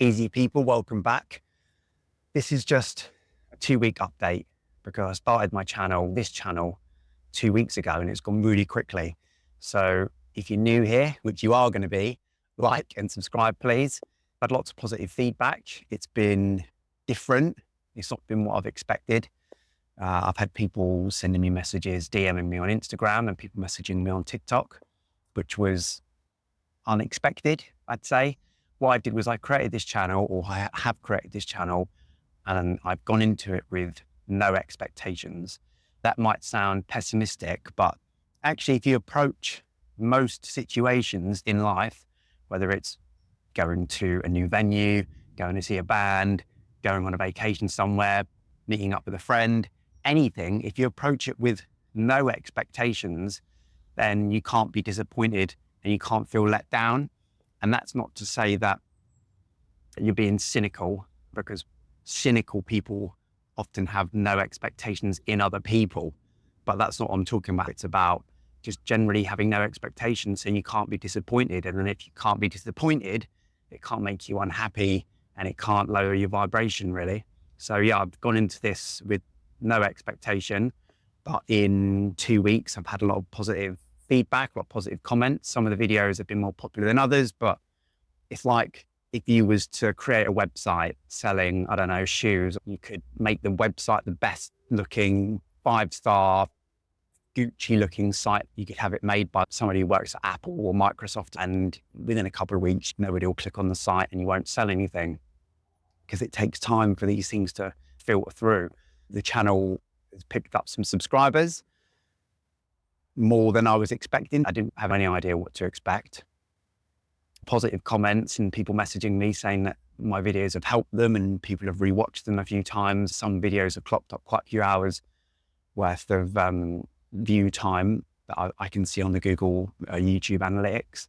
Easy people, welcome back. This is just a 2-week update because I started this channel 2 weeks ago and it's gone really quickly. So if you're new here, which you are going to be, like and subscribe, please. I've had lots of positive feedback. It's been different. It's not been what I've expected. I've had people sending me messages, DMing me on Instagram and people messaging me on TikTok, which was unexpected, I'd say. What I did was I created this channel, or I have created this channel, and I've gone into it with no expectations. That might sound pessimistic, but actually if you approach most situations in life, whether it's going to a new venue, going to see a band, going on a vacation somewhere, meeting up with a friend, anything, if you approach it with no expectations, then you can't be disappointed and you can't feel let down. And that's not to say that you're being cynical, because cynical people often have no expectations in other people, but that's not what I'm talking about. It's about just generally having no expectations and you can't be disappointed. And then if you can't be disappointed, it can't make you unhappy and it can't lower your vibration really. So yeah, I've gone into this with no expectation, but in 2 weeks, I've had a lot of positive feedback, a lot of positive comments. Some of the videos have been more popular than others, but it's like if you was to create a website selling, I don't know, shoes, you could make the website the best looking 5-star Gucci looking site. You could have it made by somebody who works at Apple or Microsoft, and within a couple of weeks, nobody will click on the site and you won't sell anything because it takes time for these things to filter through. The channel has picked up some subscribers, more than I was expecting. I didn't have any idea what to expect. Positive comments and people messaging me saying that my videos have helped them and people have rewatched them a few times. Some videos have clocked up quite a few hours worth of view time that I can see on the Google YouTube analytics.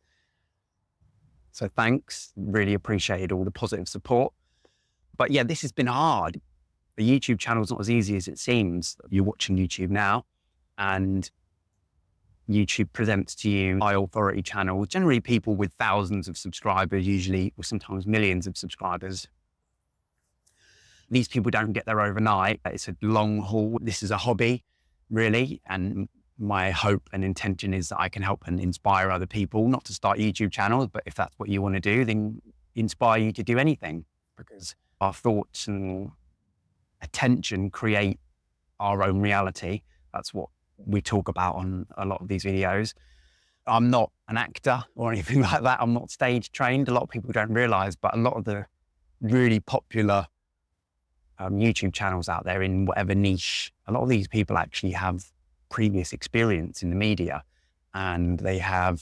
So thanks, really appreciated all the positive support. But yeah, this has been hard. The YouTube channel is not as easy as it seems. You're watching YouTube now and YouTube presents to you high authority channels, generally people with thousands of subscribers, usually, or sometimes millions of subscribers. These people don't get there overnight. It's a long haul. This is a hobby, really. And my hope and intention is that I can help and inspire other people, not to start YouTube channels, but if that's what you want to do, then inspire you to do anything, because our thoughts and attention create our own reality. That's what we talk about on a lot of these videos. I'm not an actor or anything like that. I'm not stage trained. A lot of people don't realize, but a lot of the really popular YouTube channels out there in whatever niche, a lot of these people actually have previous experience in the media, and they're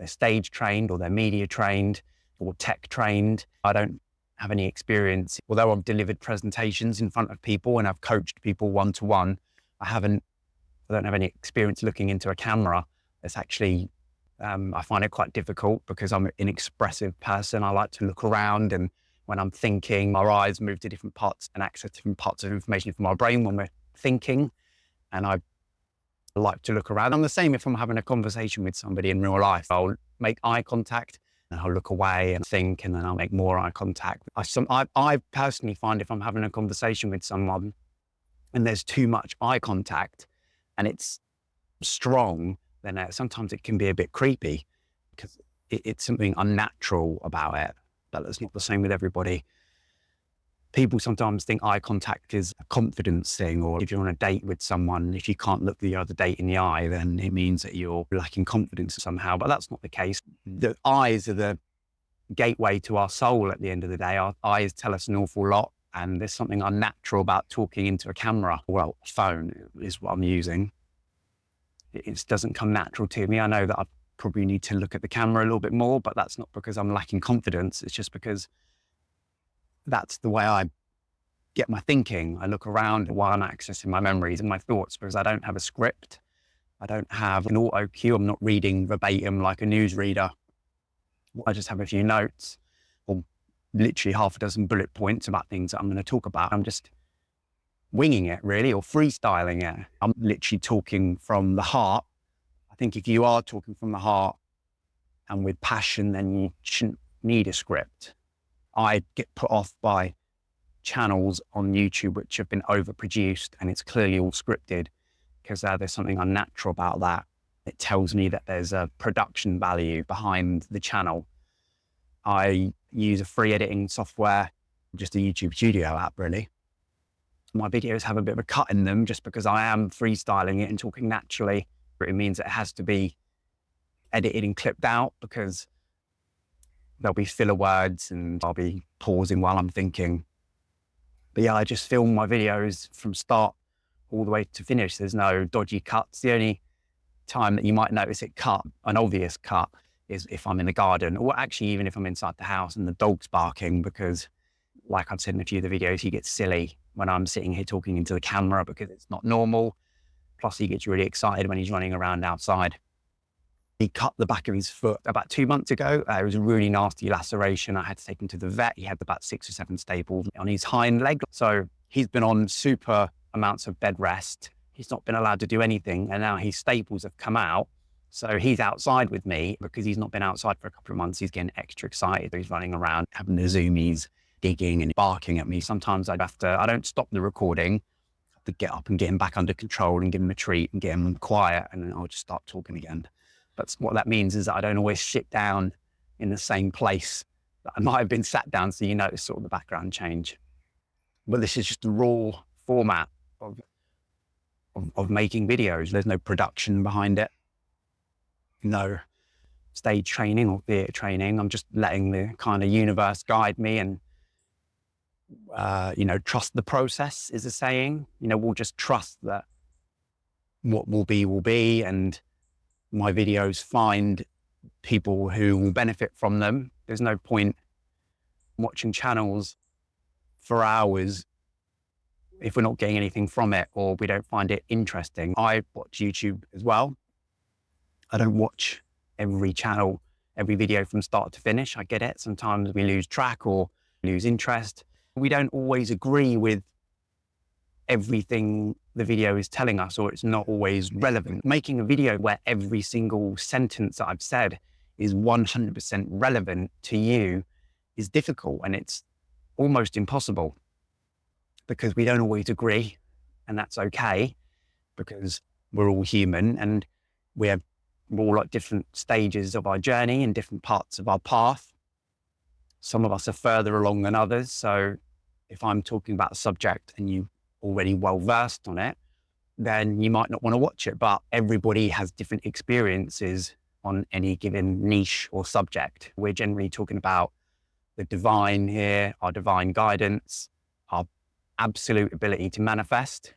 stage trained or they're media trained or tech trained. I don't have any experience. Although I've delivered presentations in front of people and I've coached people one-to-one, I don't have any experience looking into a camera. It's actually, I find it quite difficult because I'm an expressive person. I like to look around, and when I'm thinking, our eyes move to different parts and access different parts of information from our brain when we're thinking. And I like to look around. I'm the same if I'm having a conversation with somebody in real life. I'll make eye contact and I'll look away and think, and then I'll make more eye contact. I personally find if I'm having a conversation with someone and there's too much eye contact, and it's strong, then sometimes it can be a bit creepy because it's something unnatural about it. But that's not the same with everybody. People sometimes think eye contact is a confidence thing, or if you're on a date with someone, if you can't look the other date in the eye, then it means that you're lacking confidence somehow. But that's not the case. The eyes are the gateway to our soul at the end of the day. Our eyes tell us an awful lot. And there's something unnatural about talking into a camera. Well, a phone is what I'm using. It doesn't come natural to me. I know that I probably need to look at the camera a little bit more, but that's not because I'm lacking confidence. It's just because that's the way I get my thinking. I look around while I'm accessing my memories and my thoughts, because I don't have a script. I don't have an auto cue. I'm not reading verbatim like a newsreader. I just have a few notes, or literally half a dozen bullet points about things that I'm going to talk about. I'm just winging it really, or freestyling it. I'm literally talking from the heart. I think if you are talking from the heart and with passion, then you shouldn't need a script. I get put off by channels on YouTube which have been overproduced and it's clearly all scripted, because there's something unnatural about that. It tells me that there's a production value behind the channel. I use a free editing software, just a YouTube Studio app, really. My videos have a bit of a cut in them just because I am freestyling it and talking naturally. It means it has to be edited and clipped out because there'll be filler words and I'll be pausing while I'm thinking. But yeah, I just film my videos from start all the way to finish. There's no dodgy cuts. The only time that you might notice it cut, an obvious cut, is if I'm in the garden, or actually even if I'm inside the house and the dog's barking, because like I've said in a few of the videos, he gets silly when I'm sitting here talking into the camera because it's not normal. Plus he gets really excited when he's running around outside. He cut the back of his foot about 2 months ago. It was a really nasty laceration. I had to take him to the vet. He had about 6 or 7 staples on his hind leg. So he's been on super amounts of bed rest. He's not been allowed to do anything. And now his staples have come out. So he's outside with me because he's not been outside for a couple of months. He's getting extra excited. He's running around, having the zoomies, digging and barking at me. Sometimes I don't stop the recording. I have to get up and get him back under control and give him a treat and get him quiet. And then I'll just start talking again. But what that means is that I don't always sit down in the same place that I might have been sat down. So you notice sort of the background change. But this is just the raw format of making videos. There's no production behind it. No stage training or theatre training. I'm just letting the kind of universe guide me and, trust the process is a saying. We'll just trust that what will be, and my videos find people who will benefit from them. There's no point watching channels for hours if we're not getting anything from it or we don't find it interesting. I watch YouTube as well. I don't watch every channel, every video from start to finish. I get it. Sometimes we lose track or lose interest. We don't always agree with everything the video is telling us, or it's not always relevant. Making a video where every single sentence that I've said is 100% relevant to you is difficult, and it's almost impossible because we don't always agree, and that's okay because we're all human and we're all at different stages of our journey and different parts of our path. Some of us are further along than others. So if I'm talking about a subject and you already well versed on it, then you might not want to watch it. But everybody has different experiences on any given niche or subject. We're generally talking about the divine here, our divine guidance, our absolute ability to manifest,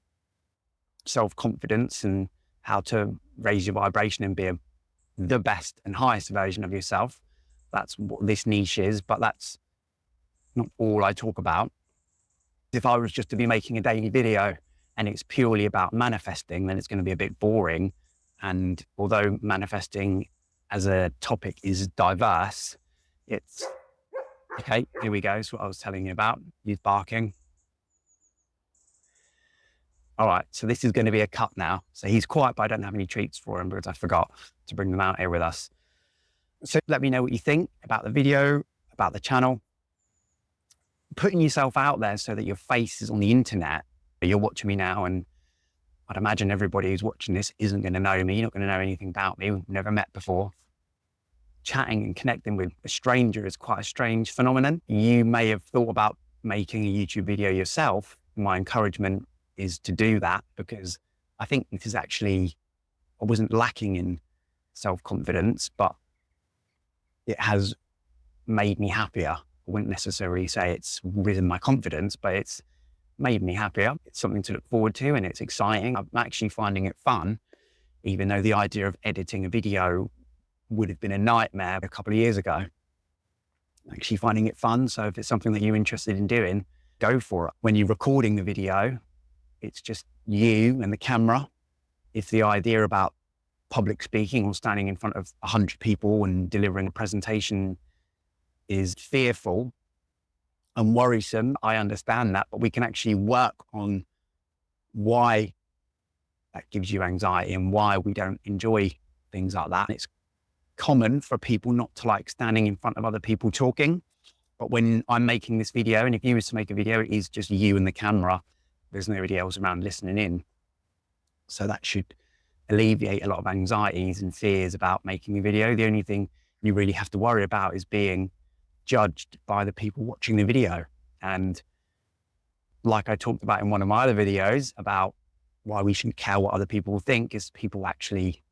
self-confidence, and how to raise your vibration and be the best and highest version of yourself. That's what this niche is, but that's not all I talk about. If I was just to be making a daily video and it's purely about manifesting, then it's going to be a bit boring. And although manifesting as a topic is diverse, it's, okay, here we go. It's what I was telling you about. He's barking. All right, so this is going to be a cut now. So he's quiet, but I don't have any treats for him because I forgot to bring them out here with us. So let me know what you think about the video, about the channel. Putting yourself out there so that your face is on the internet. You're watching me now, and I'd imagine everybody who's watching this isn't going to know me. You're not going to know anything about me. We've never met before. Chatting and connecting with a stranger is quite a strange phenomenon. You may have thought about making a YouTube video yourself. My encouragement is to do that because I think this is actually, I wasn't lacking in self-confidence, but it has made me happier. I wouldn't necessarily say it's risen my confidence, but it's made me happier. It's something to look forward to and it's exciting. I'm actually finding it fun, even though the idea of editing a video would have been a nightmare a couple of years ago. I'm actually finding it fun. So if it's something that you're interested in doing, go for it. When you're recording the video, it's just you and the camera. If the idea about public speaking or standing in front of 100 people and delivering a presentation is fearful and worrisome, I understand that, but we can actually work on why that gives you anxiety and why we don't enjoy things like that. It's common for people not to like standing in front of other people talking. But when I'm making this video, and if you was to make a video, it is just you and the camera. There's nobody else around listening in. So that should alleviate a lot of anxieties and fears about making a video. The only thing you really have to worry about is being judged by the people watching the video. And like I talked about in one of my other videos about why we shouldn't care what other people think, is people actually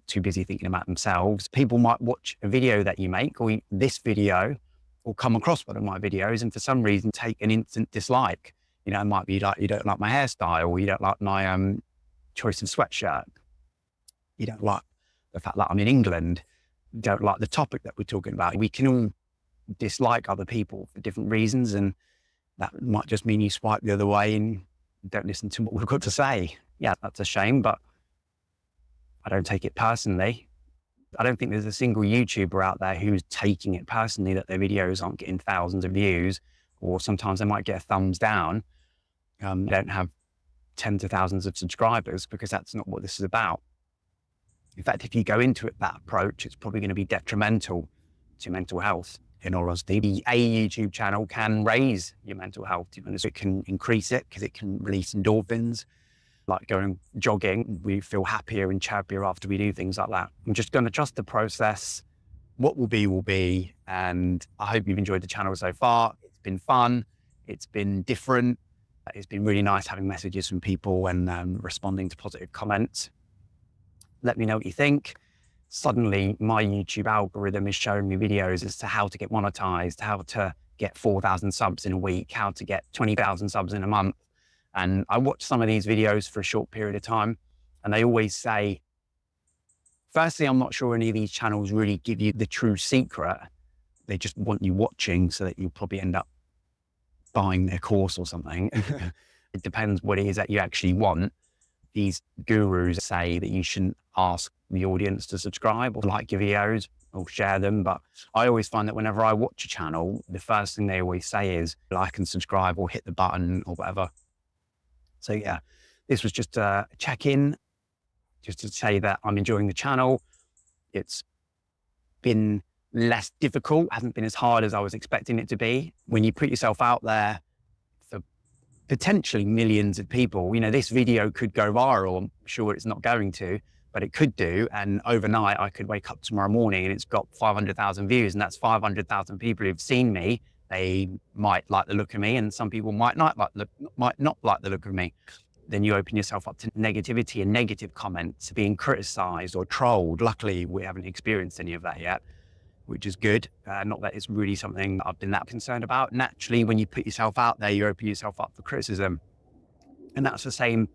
too busy thinking about themselves. People might watch a video that you make, or this video, or come across one of my videos and for some reason take an instant dislike. You know, it might be like, you don't like my hairstyle, or you don't like my choice of sweatshirt. You don't like the fact that I'm in England. You don't like the topic that we're talking about. We can all dislike other people for different reasons, and that might just mean you swipe the other way and don't listen to what we've got to say. Yeah, that's a shame, but I don't take it personally. I don't think there's a single YouTuber out there who's taking it personally that their videos aren't getting thousands of views, or sometimes they might get a thumbs down. They don't have tens of thousands of subscribers, because that's not what this is about. In fact, if you go into it that approach, it's probably going to be detrimental to mental health. In all honesty, a YouTube channel can raise your mental health. It can increase it because it can release endorphins. Like going jogging, we feel happier and chirpier after we do things like that. I'm just going to trust the process. What will be. And I hope you've enjoyed the channel so far. It's been fun. It's been different. It's been really nice having messages from people and responding to positive comments. Let me know what you think. Suddenly my YouTube algorithm is showing me videos as to how to get monetized, how to get 4,000 subs in a week, how to get 20,000 subs in a month. And I watch some of these videos for a short period of time, and they always say, firstly, I'm not sure any of these channels really give you the true secret. They just want you watching so that you'll probably end up buying their course or something. It depends what it is that you actually want. These gurus say that you shouldn't ask the audience to subscribe or like your videos or share them. But I always find that whenever I watch a channel, the first thing they always say is like and subscribe or hit the button or whatever. So yeah, this was just a check-in, just to say that I'm enjoying the channel. It's been less difficult, hasn't been as hard as I was expecting it to be. When you put yourself out there for potentially millions of people, you know, this video could go viral. I'm sure it's not going to, but it could do. And overnight I could wake up tomorrow morning and it's got 500,000 views, and that's 500,000 people who've seen me. They might like the look of me, and some people might not like the look of me. Then you open yourself up to negativity and negative comments, being criticized or trolled. Luckily, we haven't experienced any of that yet, which is good. Not that it's really something I've been that concerned about. Naturally, when you put yourself out there, you open yourself up for criticism. And that's the same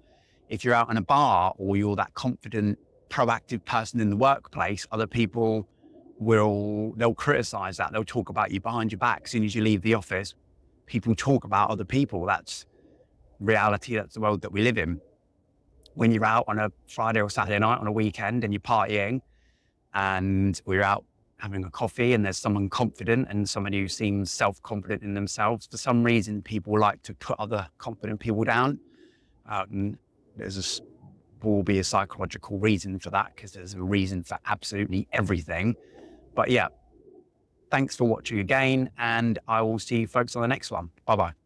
if you're out in a bar or you're that confident, proactive person in the workplace. Other people they'll criticize that. They'll talk about you behind your back. As soon as you leave the office, people talk about other people. That's reality. That's the world that we live in. When you're out on a Friday or Saturday night on a weekend and you're partying, and we're out having a coffee and there's someone confident and someone who seems self-confident in themselves, for some reason, people like to put other confident people down. Will be a psychological reason for that, because there's a reason for absolutely everything. But yeah, thanks for watching again, and I will see you folks on the next one. Bye-bye.